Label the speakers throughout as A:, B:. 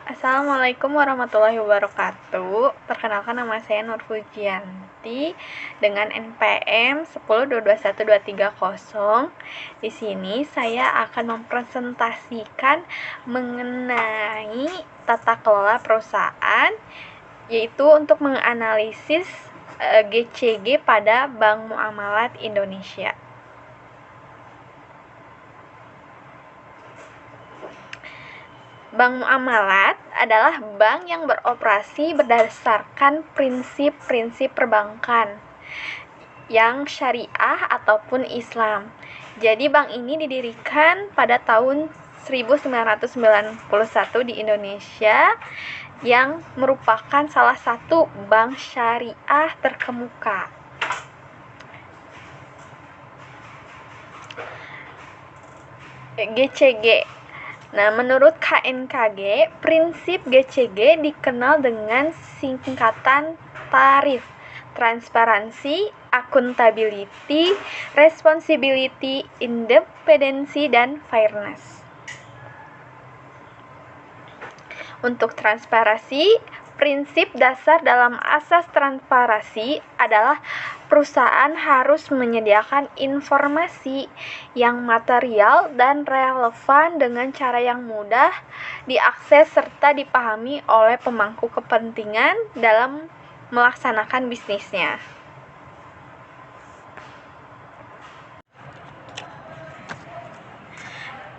A: Assalamualaikum warahmatullahi wabarakatuh. Perkenalkan, nama saya Nur Fujianti dengan NPM 10221230. Di sini saya akan mempresentasikan mengenai tata kelola perusahaan, yaitu untuk menganalisis GCG pada Bank Muamalat Indonesia. Bank Muamalat adalah bank yang beroperasi berdasarkan prinsip-prinsip perbankan yang syariah ataupun Islam. Jadi bank ini didirikan pada tahun 1991 di Indonesia, yang merupakan salah satu bank syariah terkemuka. GCG. Nah, menurut KNKG, prinsip GCG dikenal dengan singkatan tarif, transparansi, accountability, responsibility, independensi, dan fairness. Untuk transparansi, prinsip dasar dalam asas transparansi adalah perusahaan harus menyediakan informasi yang material dan relevan dengan cara yang mudah diakses serta dipahami oleh pemangku kepentingan dalam melaksanakan bisnisnya.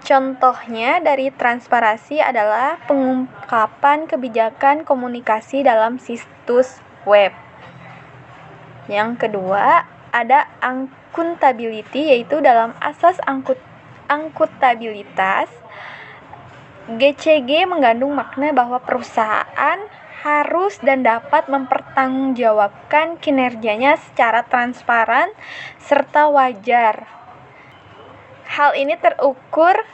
A: Contohnya dari transparansi adalah pengungkapan kebijakan komunikasi dalam situs web. Yang kedua, ada accountability, yaitu dalam asas akuntabilitas. GCG mengandung makna bahwa perusahaan harus dan dapat mempertanggungjawabkan kinerjanya secara transparan serta wajar. Hal ini terukur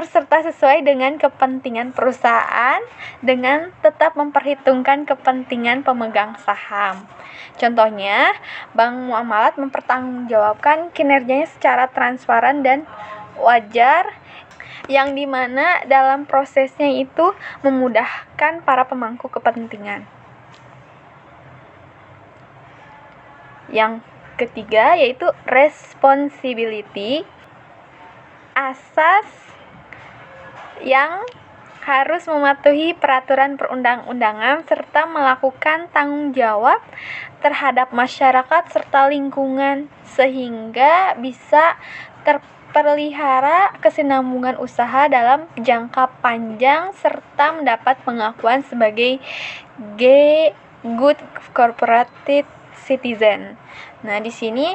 A: serta sesuai dengan kepentingan perusahaan dengan tetap memperhitungkan kepentingan pemegang saham. Contohnya, Bank Muamalat mempertanggungjawabkan kinerjanya secara transparan dan wajar, yang dimana dalam prosesnya itu memudahkan para pemangku kepentingan. Yang ketiga yaitu responsibility, asas yang harus mematuhi peraturan perundang-undangan serta melakukan tanggung jawab terhadap masyarakat serta lingkungan sehingga bisa terpelihara kesinambungan usaha dalam jangka panjang serta mendapat pengakuan sebagai good corporate citizen. Nah, di sini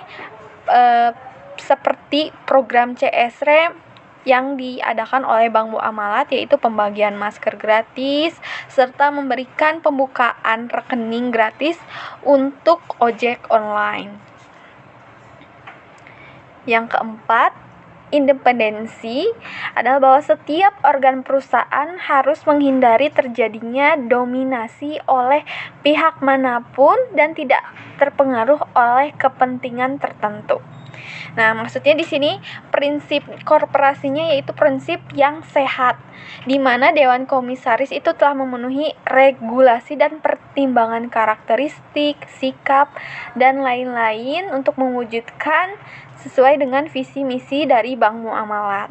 A: seperti program CSR yang diadakan oleh Bank Muamalat, yaitu pembagian masker gratis serta memberikan pembukaan rekening gratis untuk ojek online. Yang keempat, independensi adalah bahwa setiap organ perusahaan harus menghindari terjadinya dominasi oleh pihak manapun dan tidak terpengaruh oleh kepentingan tertentu. Nah, maksudnya di sini prinsip korporasinya yaitu prinsip yang sehat, di mana Dewan Komisaris itu telah memenuhi regulasi dan pertimbangan karakteristik, sikap, dan lain-lain untuk mewujudkan sesuai dengan visi misi dari Bank Muamalat.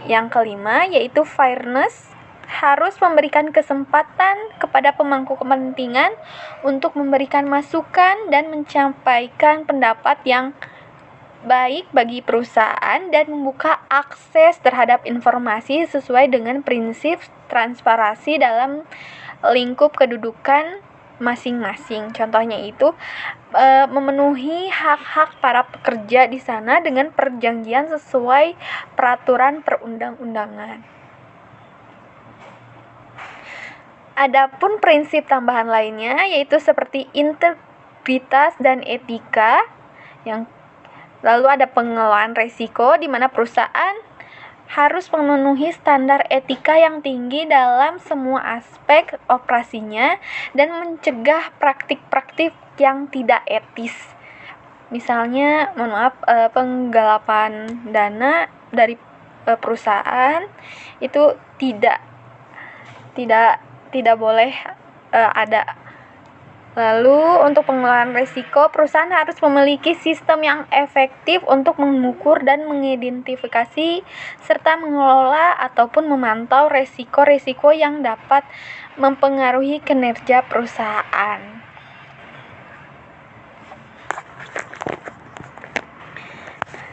A: Yang kelima yaitu fairness, harus memberikan kesempatan kepada pemangku kepentingan untuk memberikan masukan dan menyampaikan pendapat yang baik bagi perusahaan dan membuka akses terhadap informasi sesuai dengan prinsip transparansi dalam lingkup kedudukan masing-masing. Contohnya itu memenuhi hak-hak para pekerja di sana dengan perjanjian sesuai peraturan perundang-undangan. Adapun prinsip tambahan lainnya yaitu seperti integritas dan etika, yang lalu ada pengelolaan risiko, di mana perusahaan harus memenuhi standar etika yang tinggi dalam semua aspek operasinya dan mencegah praktik-praktik yang tidak etis. Misalnya, penggalapan dana dari perusahaan itu tidak boleh ada. Lalu untuk pengelolaan risiko, perusahaan harus memiliki sistem yang efektif untuk mengukur dan mengidentifikasi serta mengelola ataupun memantau risiko-risiko yang dapat mempengaruhi kinerja perusahaan.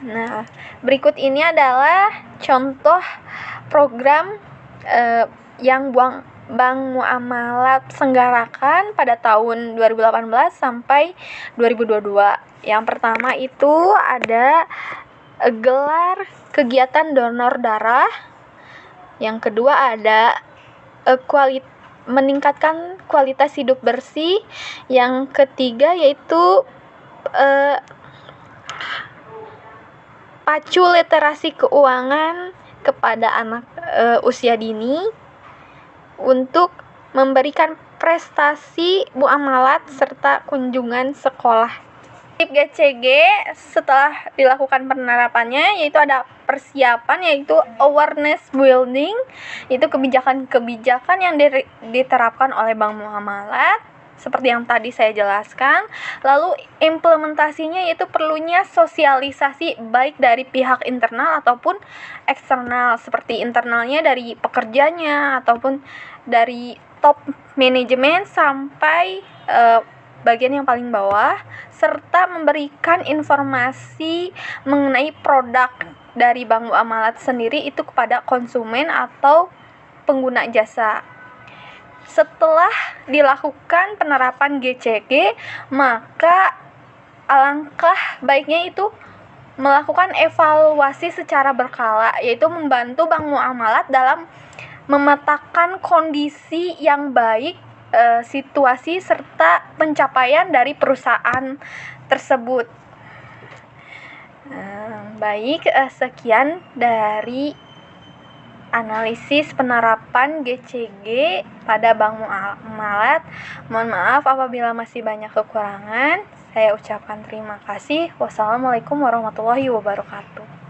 A: Nah, berikut ini adalah contoh program yang Bank Muamalat selenggarakan pada tahun 2018 sampai 2022. Yang pertama itu ada gelar kegiatan donor darah. Yang kedua ada meningkatkan kualitas hidup bersih. Yang ketiga yaitu pacu literasi keuangan kepada anak usia dini untuk memberikan prestasi muamalat serta kunjungan sekolah. Tip GCG setelah dilakukan penerapannya yaitu ada persiapan, yaitu awareness building, itu kebijakan-kebijakan yang diterapkan oleh Bank Muamalat seperti yang tadi saya jelaskan. Lalu implementasinya yaitu perlunya sosialisasi baik dari pihak internal ataupun eksternal, seperti internalnya dari pekerjanya ataupun dari top manajemen sampai bagian yang paling bawah, serta memberikan informasi mengenai produk dari Bank Muamalat sendiri itu kepada konsumen atau pengguna jasa. Setelah dilakukan penerapan GCG, maka alangkah baiknya itu melakukan evaluasi secara berkala, yaitu membantu Bank Muamalat dalam memetakan kondisi yang baik, situasi serta pencapaian dari perusahaan tersebut. Baik, sekian dari analisis penerapan GCG pada Bank Muamalat. Mohon maaf apabila masih banyak kekurangan. Saya ucapkan terima kasih. Wassalamualaikum warahmatullahi wabarakatuh.